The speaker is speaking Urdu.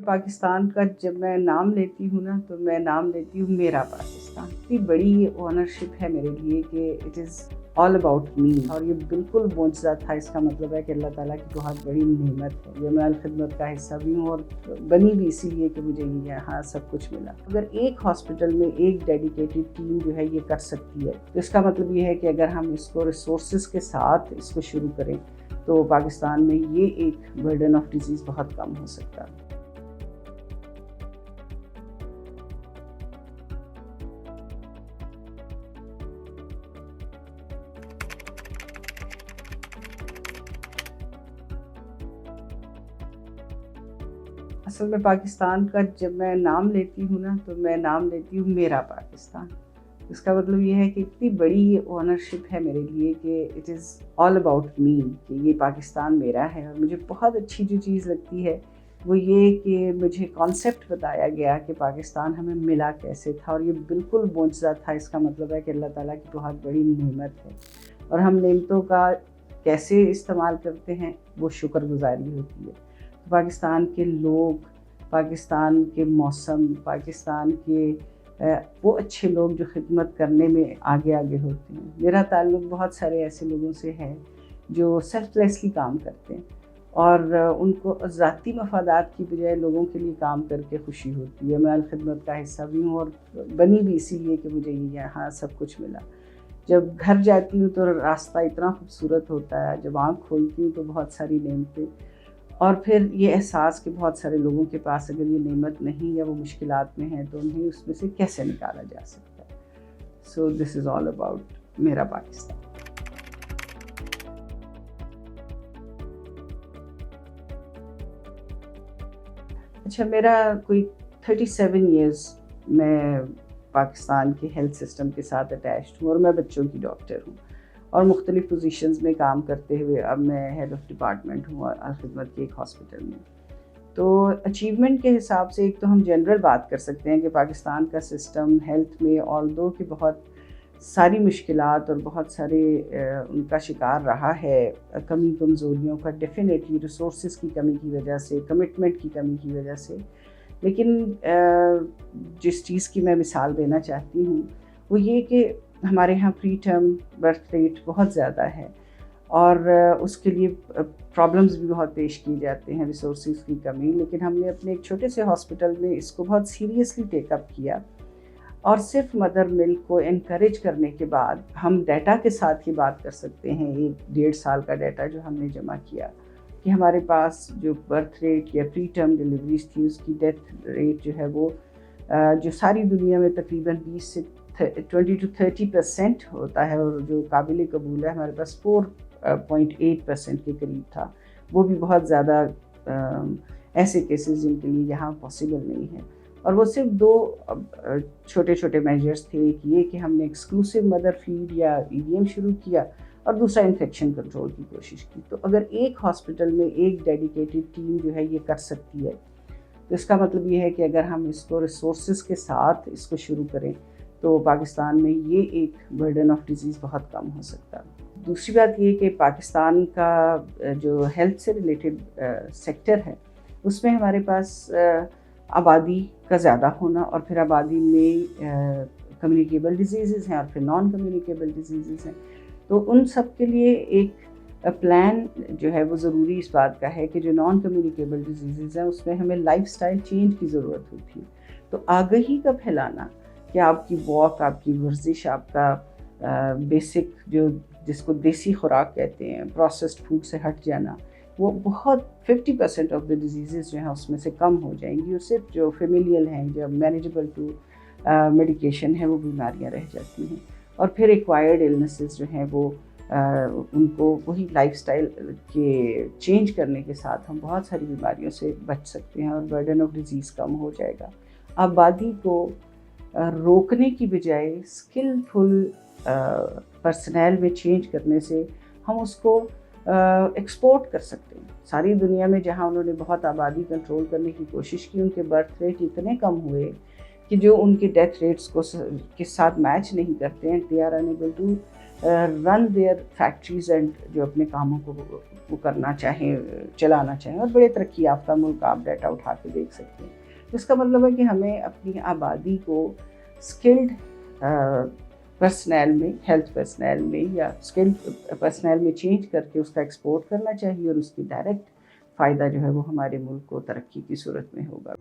پاکستان کا جب میں نام لیتی ہوں نا تو میں نام لیتی ہوں میرا پاکستان. اتنی بڑی اونرشپ ہے میرے لیے کہ it is all about me, اور یہ بالکل معجزہ تھا. اس کا مطلب ہے کہ اللہ تعالیٰ کی بہت بڑی نعمت ہے. یہ میں الخدمت کا حصہ بھی ہوں اور بنی بھی اسی لیے کہ مجھے یہاں سب کچھ ملا. اگر ایک ہاسپٹل میں ایک ڈیڈیکیٹڈ ٹیم جو ہے یہ کر سکتی ہے تو اس کا مطلب یہ ہے کہ اگر ہم اس کو ریسورسز کے ساتھ اس کو شروع کریں تو پاکستان میں یہ ایک برڈن آف ڈیزیز بہت کم ہو سکتا ہے. اصل میں پاکستان کا جب میں نام لیتی ہوں نا تو میں نام لیتی ہوں میرا پاکستان. اس کا مطلب یہ ہے کہ اتنی بڑی اونرشپ ہے میرے لیے کہ it is all about me, کہ یہ پاکستان میرا ہے. اور مجھے بہت اچھی جو چیز لگتی ہے وہ یہ کہ مجھے کانسیپٹ بتایا گیا کہ پاکستان ہمیں ملا کیسے تھا، اور یہ بالکل معجزہ تھا. اس کا مطلب ہے کہ اللہ تعالیٰ کی بہت بڑی نعمت ہے، اور ہم نعمتوں کا کیسے استعمال کرتے ہیں وہ شکر گزاری ہوتی ہے. پاکستان کے لوگ، پاکستان کے موسم، پاکستان کے وہ اچھے لوگ جو خدمت کرنے میں آگے ہوتے ہیں. میرا تعلق بہت سارے ایسے لوگوں سے ہے جو سیلف لیسلی کام کرتے ہیں، اور ان کو ذاتی مفادات کی بجائے لوگوں کے لیے کام کر کے خوشی ہوتی ہے. میں الخدمت کا حصہ بھی ہوں اور بنی بھی اسی لیے کہ مجھے یہاں سب کچھ ملا. جب گھر جاتی ہوں تو راستہ اتنا خوبصورت ہوتا ہے، جب آنکھ کھولتی ہوں تو بہت ساری نعمتیں، اور پھر یہ احساس کہ بہت سارے لوگوں کے پاس اگر یہ نعمت نہیں یا وہ مشکلات میں ہیں تو انہیں اس میں سے کیسے نکالا جا سکتا ہے. سو دس از آل اباؤٹ میرا پاکستان. اچھا، میرا کوئی 37 ایئرز میں پاکستان کے ہیلتھ سسٹم کے ساتھ اٹیچڈ ہوں، اور میں بچوں کی ڈاکٹر ہوں، اور مختلف پوزیشنز میں کام کرتے ہوئے اب میں ہیڈ آف ڈپارٹمنٹ ہوں الخدمت کے ایک ہاسپٹل میں. تو اچیومنٹ کے حساب سے ایک تو ہم جنرل بات کر سکتے ہیں کہ پاکستان کا سسٹم ہیلتھ میں آلدو کہ بہت ساری مشکلات اور بہت سارے ان کا شکار رہا ہے، کمی کمزوریوں کا، ڈیفینیٹلی ریسورسز کی کمی کی وجہ سے، کمٹمنٹ کی کمی کی وجہ سے. لیکن جس چیز کی میں مثال دینا چاہتی ہوں وہ یہ کہ ہمارے یہاں پری ٹرم برتھ ریٹ بہت زیادہ ہے، اور اس کے لیے پرابلمز بھی بہت پیش کیے جاتے ہیں، ریسورسز کی کمی. لیکن ہم نے اپنے ایک چھوٹے سے ہاسپٹل میں اس کو بہت سیریسلی ٹیک اپ کیا، اور صرف مدر ملک کو انکریج کرنے کے بعد ہم ڈیٹا کے ساتھ ہی بات کر سکتے ہیں. 1.5 سال کا ڈیٹا جو ہم نے جمع کیا کہ ہمارے پاس جو برتھ ریٹ یا پری ٹرم ڈلیوریز تھی اس کی ڈیتھ ریٹ جو ہے وہ جو ساری دنیا میں تقریباً 20 سے 20 to 30% ہوتا ہے، اور جو قابل قبول ہے ہمارے پاس 4.8% کے قریب تھا. وہ بھی بہت زیادہ ایسے کیسز جن کے لیے یہاں پاسبل نہیں ہے. اور وہ صرف 2 چھوٹے چھوٹے میجرز تھے. ایک یہ کہ ہم نے ایکسکلوسیو مدر فیڈ یا EDM شروع کیا، اور دوسرا انفیکشن کنٹرول کی کوشش کی. تو اگر ایک ہاسپٹل میں ایک ڈیڈیکیٹڈ ٹیم جو ہے یہ کر سکتی ہے تو اس کا مطلب یہ ہے کہ اگر ہم اس کو ریسورسز کے ساتھ اس کو شروع کریں تو پاکستان میں یہ ایک برڈن آف ڈیزیز بہت کم ہو سکتا ہے. دوسری بات یہ کہ پاکستان کا جو ہیلتھ سے ریلیٹڈ سیکٹر ہے اس میں ہمارے پاس آبادی کا زیادہ ہونا، اور پھر آبادی میں کمیونیکیبل ڈیزیزز ہیں اور پھر نان کمیونیکیبل ڈیزیزز ہیں. تو ان سب کے لیے ایک پلان جو ہے وہ ضروری اس بات کا ہے کہ جو نان کمیونیکیبل ڈیزیزز ہیں اس میں ہمیں لائف سٹائل چینج کی ضرورت ہوتی ہے. تو آگہی کا پھیلانا کہ آپ کی واک، آپ کی ورزش، آپ کا بیسک جو جس کو دیسی خوراک کہتے ہیں، پروسیسڈ فوڈ سے ہٹ جانا، وہ بہت 50% آف دا ڈیزیزز جو ہیں اس میں سے کم ہو جائیں گی. اور صرف جو فیملیل ہیں، جو مینیجبل ٹو میڈیکیشن ہے، وہ بیماریاں رہ جاتی ہیں. اور پھر ایکوائرڈ النیسز جو ہیں وہ ان کو وہی لائف سٹائل کے چینج کرنے کے ساتھ ہم بہت ساری بیماریوں سے بچ سکتے ہیں، اور برڈن آف ڈیزیز کم ہو جائے گا. آبادی کو روکنے کی بجائے اسکلفل پرسنل میں چینج کرنے سے ہم اس کو ایکسپورٹ کر سکتے ہیں. ساری دنیا میں جہاں انہوں نے بہت آبادی کنٹرول کرنے کی کوشش کی، ان کے برتھ ریٹ اتنے کم ہوئے کہ جو ان کے ڈیتھ ریٹس کو کے ساتھ میچ نہیں کرتے ہیں. They are enable to run their factories and جو اپنے کاموں کو وہ کرنا چاہیں، چلانا چاہیں، اور بڑے ترقی یافتہ ملک آپ ڈیٹا اٹھا کے دیکھ سکتے ہیں. اس کا مطلب ہے کہ ہمیں اپنی آبادی کو اسکلڈ پرسنل میں، ہیلتھ پرسنل میں یا اسکلڈ پرسنل میں چینج کر کے اس کا ایکسپورٹ کرنا چاہیے، اور اس کی ڈائریکٹ فائدہ جو ہے وہ ہمارے ملک کو ترقی کی صورت میں ہوگا.